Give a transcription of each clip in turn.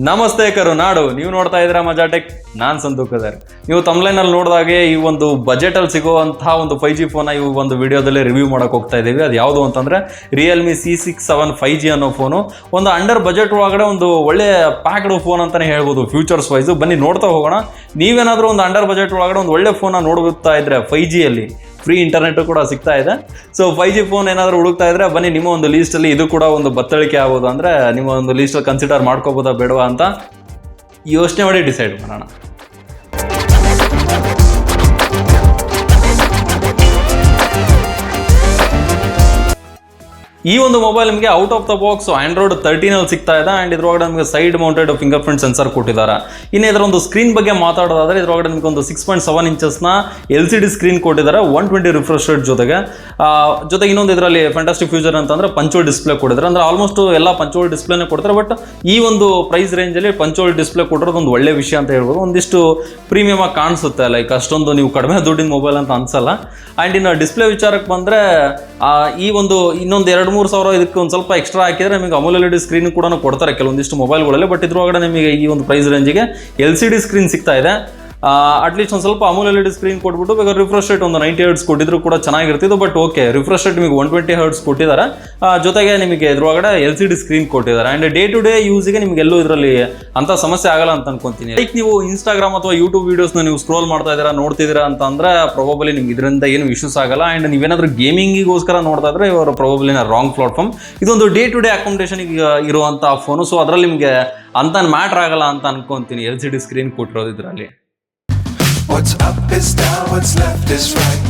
ನಮಸ್ತೆ ಕರುನಾಡು, ನೀವು ನೋಡ್ತಾ ಇದ್ದೀರಾ ಮಜಾ ಟೆಕ್. ನಾನು ಸಂತೋಷದರ್. ನೀವು ತಮ್ಲೈನಲ್ಲಿ ನೋಡಿದಾಗೆ ಈ ಒಂದು ಬಜೆಟಲ್ಲಿ ಸಿಗುವಂತಹ ಒಂದು 5G ಫೋನ್ ಈ ಒಂದು ವಿಡಿಯೋದಲ್ಲಿ ರಿವ್ಯೂ ಮಾಡಕ್ಕೆ ಹೋಗ್ತಾ ಇದ್ದೀವಿ. ಅದು ಯಾವುದು ಅಂತಂದರೆ Realme C67 5G ಅನ್ನೋ ಫೋನು. ಒಂದು ಅಂಡರ್ ಬಜೆಟ್ ಒಳಗಡೆ ಒಂದು ಒಳ್ಳೆ ಪ್ಯಾಕ್ಡ್ ಫೋನ್ ಅಂತಲೇ ಹೇಳ್ಬೋದು ಫ್ಯೂಚರ್ಸ್ ವೈಸು. ಬನ್ನಿ ನೋಡ್ತಾ ಹೋಗೋಣ. ನೀವೇನಾದರೂ ಒಂದು ಅಂಡರ್ ಬಜೆಟ್ ಒಳಗಡೆ ಒಂದು ಒಳ್ಳೆ ಫೋನ ನೋಡ್ತಾ ಇದ್ರೆ 5Gಯಲ್ಲಿ ಫ್ರೀ ಇಂಟರ್ನೆಟ್ ಕೂಡ ಸಿಗ್ತಾ ಇದೆ. ಸೊ 5G ಫೋನ್ ಏನಾದರೂ ಹುಡುಕ್ತಾ ಇದ್ರೆ ಬನ್ನಿ, ನಿಮ್ಮ ಒಂದು ಲೀಸ್ಟಲ್ಲಿ ಇದು ಕೂಡ ಒಂದು ಬತ್ತಳಿಕೆ ಆಗೋದು. ಅಂದರೆ ನಿಮ್ಮ ಒಂದು ಲೀಸ್ಟಲ್ಲಿ ಕನ್ಸಿಡರ್ ಮಾಡ್ಕೋಬೋದಾ ಬೇಡವಾ ಅಂತ ಯೋಚನೆ ಮಾಡಿ ಡಿಸೈಡ್ ಮಾಡೋಣ. ಈ ಒಂದು ಮೊಬೈಲ್ ನಿಮಗೆ out of the box Android 13 ಸಿಗ್ತಾ ಇದೆ. ಆ್ಯಂಡ್ ಇದ್ರೊಳಗಡೆ ನಿಮಗೆ side mounted finger print sensor ಕೊಟ್ಟಿದ್ದಾರೆ. ಇನ್ನು ಇದರ ಒಂದು ಸ್ಕ್ರೀನ್ ಬಗ್ಗೆ ಮಾತಾಡೋದಾದ್ರೆ ಇದ್ರೊಳಗಡೆ ನಿಮಗೆ ಒಂದು 6.7 ಇಂಚಸ್ನ LCD ಸ್ಕ್ರೀನ್ ಕೊಟ್ಟಿದ್ದಾರೆ 120 ರಿಫ್ರೆಶ್ ರೇಟ್ ಜೊತೆಗೆ ಇನ್ನೊಂದು ಇದರಲ್ಲಿ ಫ್ಯಾಂಟಾಸ್ಟಿಕ್ ಫ್ಯೂಚರ್ ಅಂತಂದ್ರೆ ಪಂಚೋಲ್ ಡಿಸ್ಪ್ಲೇ ಕೊಟ್ಟಿದ್ದಾರೆ. ಅಂದ್ರೆ ಆಲ್ಮೋಸ್ಟ್ ಎಲ್ಲ ಪಂಚೋಲ್ ಡಿಸ್ಪ್ಲೇನೇ ಕೊಡ್ತಾರೆ. ಬಟ್ ಈ ಒಂದು ಪ್ರೈಸ್ ರೇಂಜಲ್ಲಿ ಪಂಚೋಲ್ ಡಿಸ್ಪ್ಲೇ ಕೊಟ್ಟಿರೋದು ಒಂದು ಒಳ್ಳೆ ವಿಷಯ ಅಂತ ಹೇಳ್ಬೋದು. ಒಂದಿಷ್ಟು ಪ್ರೀಮಿಯಮ್ ಆಗಿ ಕಾಣಿಸುತ್ತೆ, ಲೈಕ್ ಅಷ್ಟೊಂದು ನೀವು ಕಡಿಮೆ ದುಡ್ಡಿನ ಮೊಬೈಲ್ ಅಂತ ಅನ್ಸಲ್ಲ. ಆ್ಯಂಡ್ ಇನ್ನು ಡಿಸ್ಪ್ಲೇ ವಿಚಾರಕ್ಕೆ ಬಂದರೆ ಈ ಒಂದು ಇನ್ನೊಂದು 2-3 ಸಾವಿರ ಇದಕ್ಕೆ ಒಂದು ಸ್ವಲ್ಪ ಎಕ್ಸ್ಟ್ರಾ ಹಾಕಿದರೆ ನಿಮಗೆ AMOLED ಸ್ಕ್ರೀನ್ ಕೂಡ ಕೊಡ್ತಾರೆ ಕೆಲವೊಂದಿಷ್ಟು ಮೊಬೈಲ್ಗಳಲ್ಲಿ. ಬಟ್ ಇದ್ರೊಳಗಡೆ ನಿಮಗೆ ಈ ಒಂದು ಪ್ರೈಸ್ ರೇಂಜಿಗೆ LCD ಸ್ಕ್ರೀನ್ ಸಿಗ್ತಾ ಇದೆ. ಅಟ್ಲೀಸ್ಟ್ ಒಂದು ಸ್ವಲ್ಪ AMOLED ಸ್ಕ್ರೀನ್ ಕೊಟ್ಬಿಟ್ಟು ಬೇಕಾದ್ರೆ ರಿಫ್ರೆಶ್ ರೇಟ್ ಒಂದು 90 ಹರ್ಟ್ಸ್ ಕೊಟ್ಟಿದ್ರು ಕೂಡ ಚೆನ್ನಾಗಿರ್ತಿದ್ದು. ಬಟ್ ಓಕೆ, ರಿಫ್ರೆಶ್ ರೇಟ್ ನಿಮಗೆ 120 ಹರ್ಟ್ಸ್ ಕೊಟ್ಟಿದ್ದಾರೆ. ಜೊತೆಗೆ ನಿಮಗೆ ಇದ್ರೊಳಗಡೆ LCD ಸ್ಕ್ರೀನ್ ಕೊಟ್ಟಿದ್ದಾರೆ. ಆ್ಯಂಡ್ ಡೇ ಟು ಡೇ ಯೂಸಿಗೆ ನಿಮಗೆಲ್ಲೂ ಇದರಲ್ಲಿ ಅಂಥ ಸಮಸ್ಯೆ ಆಗಲ್ಲ ಅಂತ ಅನ್ಕೊಂತೀನಿ. ಲೈಕ್ ನೀವು ಇನ್ಸ್ಟಾಗ್ರಾಮ್ ಅಥವಾ ಯೂಟ್ಯೂಬ್ ವೀಡಿಯೋಸ್ನ ನೀವು ಸ್ಕ್ರೋಲ್ ಮಾಡ್ತಾ ಇದ್ದೀರಾ, ನೋಡ್ತಿದ್ದೀರಾ ಅಂತಂದರೆ ಪ್ರಾಬಬಲಿ ನಿಮ್ಗೆ ಇದರಿಂದ ಏನು ಇಶ್ಯೂಸ್ ಆಗಲ್ಲ. ಆ್ಯಂಡ್ ನೀವೇನಾದರೂ ಗೇಮಿಂಗಿಗೋಸ್ಕರ ನೋಡ್ತಾ ಇದ್ರೆ ಇವರು ಪ್ರಾಬಬಲಿ ರಾಂಗ್ ಪ್ಲಾಟ್ಫಾರ್ಮ್. ಇದೊಂದು ಡೇ ಟು ಡೇ ಅಕಾಮಿಡೇಷನ್ಗೆ ಇರುವಂಥ ಫೋನು. ಸೊ ಅದರಲ್ಲಿ ನಿಮಗೆ ಅಂತ ಮ್ಯಾಟ್ರ್ ಆಗಲ್ಲ ಅಂತ ಅನ್ಕೊಂತೀನಿ LCD ಸ್ಕ್ರೀನ್ ಕೊಟ್ಟಿರೋದು ಇದರಲ್ಲಿ. What's up is down, what's left is right.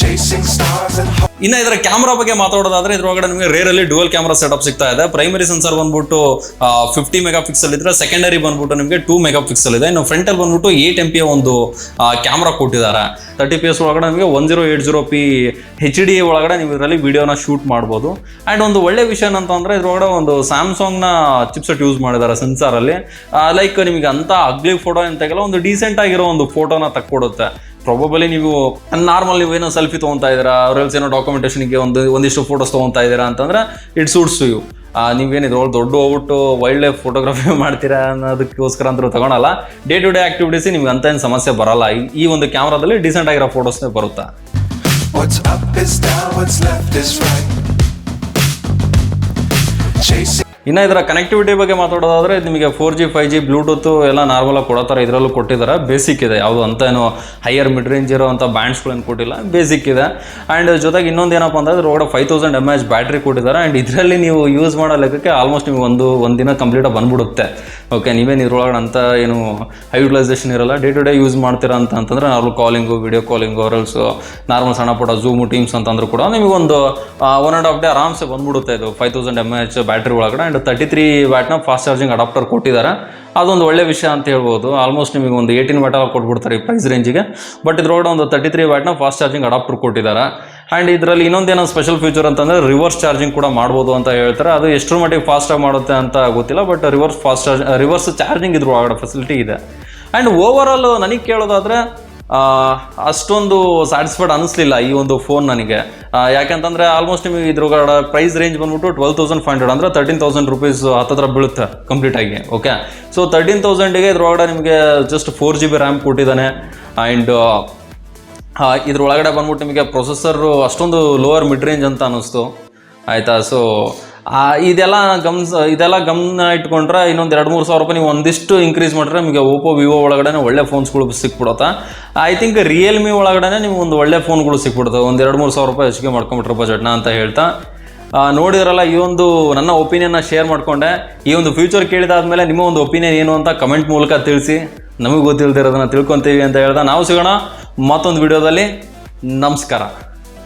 Chasing stars and ಇನ್ನು ಇದರ ಕ್ಯಾಮ್ರಾ ಬಗ್ಗೆ ಮಾತಾಡೋದಾದ್ರೆ ಇದ್ರೊಳಗಡೆ ನಿಮಗೆ ರೇರಲ್ಲಿ ಡುವಲ್ ಕ್ಯಾಮ್ರಾ ಸೆಟಪ್ ಸಿಗ್ತಾ ಇದೆ. ಪ್ರೈಮರಿ ಸೆನ್ಸರ್ ಬಂದ್ಬಿಟ್ಟು 50 ಮೆಗಾ ಪಿಕ್ಸೆಲ್ ಇದ್ರೆ ಸೆಕೆಂಡರಿ ಬಂದ್ಬಿಟ್ಟು ನಿಮಗೆ 2 ಮೆಗಾ ಪಿಕ್ಸೆಲ್ ಇದೆ. ಇನ್ನು ಫ್ರಂಟಲ್ಲಿ ಬಂದ್ಬಿಟ್ಟು 8 MP ಒಂದು ಕ್ಯಾಮ್ರಾ ಕೊಟ್ಟಿದ್ದಾರೆ. 30fps ಒಳಗಡೆ ನಿಮಗೆ 1080p HD ಒಳಗಡೆ ನೀವು ಇದರಲ್ಲಿ ವಿಡಿಯೋನ ಶೂಟ್ ಮಾಡ್ಬೋದು. ಆ್ಯಂಡ್ ಒಂದು ಒಳ್ಳೆ ವಿಷಯ ಅಂತಂದರೆ ಇದ್ರೊಳಗಡೆ ಒಂದು ಸ್ಯಾಮ್ಸಂಗ್ನ ಚಿಪ್ಸೆಟ್ ಯೂಸ್ ಮಾಡಿದ್ದಾರೆ ಸೆನ್ಸಾರಲ್ಲಿ. ಲೈಕ್ ನಿಮಗೆ ಅಂತ ಅಗ್ಲಿ ಫೋಟೋ ಎಂತಾಗಲ್ಲ, ಒಂದು ಡೀಸೆಂಟ್ ಆಗಿರೋ ಒಂದು ಫೋಟೋನ ತಕ್ಕೊಡುತ್ತೆ. ಪ್ರಾಬಬಲಿ ನೀವು ನಾರ್ಮಲ್ ನೀವು ಏನೋ ಸೆಲ್ಫಿ ತೊಗೊತಾ ಇದ್ದೀರಾ, ಅವ್ರಲ್ಲಿ ಏನೋ ಡಾಕ್ಯುಮೆಂಟೇಷನ್ಗೆ ಒಂದಿಷ್ಟು ಫೋಟೋಸ್ ತೊಗೊತಾ ಇದ್ದೀರಾ ಅಂತಂದ್ರೆ ಇಟ್ ಸೂಟ್ಸ್ ಟು ಯು. ನೀವೇನಿದ್ರು ದೊಡ್ಡ ಹೋಗ್ಬಿಟ್ಟು ವೈಲ್ಡ್ ಲೈಫ್ ಫೋಟೋಗ್ರಫಿ ಮಾಡ್ತೀರಾ ಅನ್ನೋದಕ್ಕೋಸ್ಕರ ಅಂತೂ ತಗೊಳಲ್ಲ. ಡೇ ಟು ಡೇ ಆಕ್ಟಿವಿಟೀಸ್ ನಿಮ್ಗೆ ಅಂತ ಏನು ಸಮಸ್ಯೆ ಬರಲ್ಲ. ಈ ಒಂದು ಕ್ಯಾಮ್ರಾದಲ್ಲಿ ಡೀಸೆಂಟ್ ಆಗಿರೋ ಫೋಟೋಸ್ನೇ ಬರುತ್ತೆ. what's up is down, what's left is right. Chasing ಇನ್ನು ಇದರ ಕನೆಕ್ಟಿವಿಟಿ ಬಗ್ಗೆ ಮಾತಾಡೋದಾದ್ರೆ ನಿಮಗೆ 4G 5G ಬ್ಲೂಟೂತ್ ಎಲ್ಲ ನಾರ್ಮಲಾಗಿ ಕೊಡೋತಾರೆ. ಇದರಲ್ಲೂ ಕೊಟ್ಟಿದ್ದಾರೆ. ಬೇಸಿಕ್ ಇದೆ, ಯಾವುದು ಅಂತ ಏನೋ ಹೈಯರ್ ಮಿಡ್ ರೇಂಜ್ ಇರೋ ಅಂಥ ಬ್ಯಾಂಡ್ಸ್ಗಳೇನು ಕೊಟ್ಟಿಲ್ಲ, ಬೇಸಿಕ್ ಇದೆ. ಆ್ಯಂಡ್ ಜೊತೆಗೆ ಇನ್ನೊಂದು ಏನಪ್ಪ ಅಂದರೆ ಇದ್ರೊಳಗಡೆ 5000 mAh ಬ್ಯಾಟ್ರಿ ಕೊಟ್ಟಿದ್ದಾರೆ. ಆ್ಯಂಡ್ ಇದರಲ್ಲಿ ನೀವು ಯೂಸ್ ಮಾಡೋ ಲೆಕ್ಕಕ್ಕೆ ಆಲ್ಮೋಸ್ಟ್ ನೀವು ಒಂದು ದಿನ ಕಂಪ್ಲೀಟಾಗಿ ಬಂದ್ಬಿಡುತ್ತೆ. ಓಕೆ, ನೀವೇನು ಇದ್ರೊಳಗಡೆ ಅಂತ ಏನು ಹೈ ಯುಟಿಲೈಸೇಷನ್ ಇರಲ್ಲ. ಡೇ ಟು ಡೇ ಯೂಸ್ ಮಾಡ್ತೀರಾ ಅಂತಂದರೆ ನಾರ್ಮಲ್ ಕಾಲಿಂಗು, ವಿಡಿಯೋ ಕಾಲಿಂಗು, ಅವರಲ್ಸು ನಾರ್ಮಲ್ ಸಣ್ಣ ಪುಟ್ಟ ಝೂಮು ಟೀಮ್ಸ್ ಅಂತಂದ್ರೂ ಕೂಡ ನಿಮಗೊಂದು 1.5 ಡೇ ಆರಾಮ್ಸೆ ಬಂದ್ಬಿಡುತ್ತೆ. ಇದು 5000 mAh ಬ್ಯಾಟ್ರಿ ಒಳಗಡೆ. ಆ್ಯಂಡ್ 33 ವ್ಯಾಟ್ನ ಫಾಸ್ಟ್ ಚಾರ್ಜಿಂಗ್ ಅಡಾಪ್ಟರ್ ಕೊಟ್ಟಿದ್ದಾರೆ. ಅದೊಂದು ಒಳ್ಳೆ ವಿಷಯ ಅಂತ ಹೇಳ್ಬೋದು. ಆಲ್ಮೋಸ್ಟ್ ನಿಮಗೆ ಒಂದು 18 ವ್ಯಾಟ್ ಕೊಟ್ಬಿಡ್ತಾರೆ ಈ ಪ್ರೈಸ್ ರೇಂಜಿಗೆ. ಬಟ್ ಇದ್ರೊಳಗಡೆ ಒಂದು 33 ವ್ಯಾಟ್ನ ಫಾಸ್ಟ್ ಚಾರ್ಜಿಂಗ್ ಅಡಾಪ್ಟರ್ ಕೊಟ್ಟಿದ್ದಾರೆ. ಆ್ಯಂಡ್ ಇದರಲ್ಲಿ ಇನ್ನೊಂದೇನೋ ಸ್ಪೆಷಲ್ ಫೀಚರ್ ಅಂತಂದರೆ ರಿವರ್ಸ್ ಚಾರ್ಜಿಂಗ್ ಕೂಡ ಮಾಡ್ಬೋದು ಅಂತ ಹೇಳ್ತಾರೆ. ಅದು ಎಷ್ಟರ ಮಟ್ಟಿಗೆ ಫಾಸ್ಟಾಗಿ ಮಾಡುತ್ತೆ ಅಂತ ಗೊತ್ತಿಲ್ಲ. ಬಟ್ ರಿವರ್ಸ್ ಚಾರ್ಜಿಂಗ್ ಇದ್ರೊಳಗಡೆ ಫೆಸಿಲಿಟಿ ಇದೆ. ಆ್ಯಂಡ್ ಓವರಾಲ್ ನನಗೆ ಕೇಳೋದಾದರೆ ಅಷ್ಟೊಂದು ಸ್ಯಾಟಿಸ್ಫೈಡ್ ಅನ್ನಿಸ್ಲಿಲ್ಲ ಈ ಒಂದು ಫೋನ್ ನನಗೆ. ಯಾಕೆಂತಂದರೆ ಆಲ್ಮೋಸ್ಟ್ ನಿಮಗೆ ಇದ್ರೊಳಗಡೆ ಪ್ರೈಸ್ ರೇಂಜ್ ಬಂದ್ಬಿಟ್ಟು 12,500 ಅಂದರೆ 13,000 ರೂಪೀಸ್ ಹತ್ತಿರ ಬೀಳುತ್ತೆ ಕಂಪ್ಲೀಟಾಗಿ. ಓಕೆ, ಸೊ 13,000ಗೆ ಇದ್ರೊಳಗಡೆ ನಿಮಗೆ ಜಸ್ಟ್ 4GB ರ್ಯಾಮ್ ಕೊಟ್ಟಿದ್ದಾನೆ. ಆ್ಯಂಡ್ ಇದ್ರೊಳಗಡೆ ಬಂದ್ಬಿಟ್ಟು ನಿಮಗೆ ಪ್ರೊಸೆಸರು ಅಷ್ಟೊಂದು ಲೋವರ್ ಮಿಡ್ ರೇಂಜ್ ಅಂತ ಅನ್ನಿಸ್ತು. ಆಯಿತಾ? ಸೊ ಇದೆಲ್ಲ ಗಮನ ಇಟ್ಕೊಂಡ್ರೆ ಇನ್ನೊಂದು 2-3 ಸಾವಿರ ರೂಪಾಯಿ ನೀವು ಒಂದಿಷ್ಟು ಇನ್ಕ್ರೀಸ್ ಮಾಡಿದ್ರೆ ನಿಮಗೆ ಓಪೋ ವಿವೋ ಒಳಗಡೆ ಒಳ್ಳೆ ಫೋನ್ಸ್ಗಳು ಸಿಕ್ಬಿಡುತ್ತೆ. ಐ ಥಿಂಕ್ ರಿಯಲ್ಮಿ ಒಳಗಡೆ ನಿಮ್ಗೆ ಒಂದು ಒಳ್ಳೆ ಫೋನ್ಗಳು ಸಿಕ್ಬಿಡುತ್ತೆ. ಒಂದು 2-3 ಸಾವಿರ ರೂಪಾಯಿ ಹೆಚ್ಚಿಗೆ ಮಾಡ್ಕೊಂಬಿಟ್ರೆ ಬಜೆಟ್ನ ಅಂತ ಹೇಳ್ತಾ ನೋಡಿದ್ರಲ್ಲ, ಈ ಒಂದು ನನ್ನ ಒಪಿನಿಯನ್ನ ಶೇರ್ ಮಾಡಿಕೊಂಡೆ. ಈ ಒಂದು ಫ್ಯೂಚರ್ ಕೇಳಿದಾದ್ಮೇಲೆ ನಿಮ್ಮ ಒಂದು ಒಪಿನಿಯನ್ ಏನು ಅಂತ ಕಮೆಂಟ್ ಮೂಲಕ ತಿಳಿಸಿ. ನಮಗೆ ಗೊತ್ತಿಲ್ದಿರೋದನ್ನು ತಿಳ್ಕೊತೀವಿ ಅಂತ ಹೇಳ್ತಾ ನಾವು ಸಿಗೋಣ ಮತ್ತೊಂದು ವಿಡಿಯೋದಲ್ಲಿ. ನಮಸ್ಕಾರ.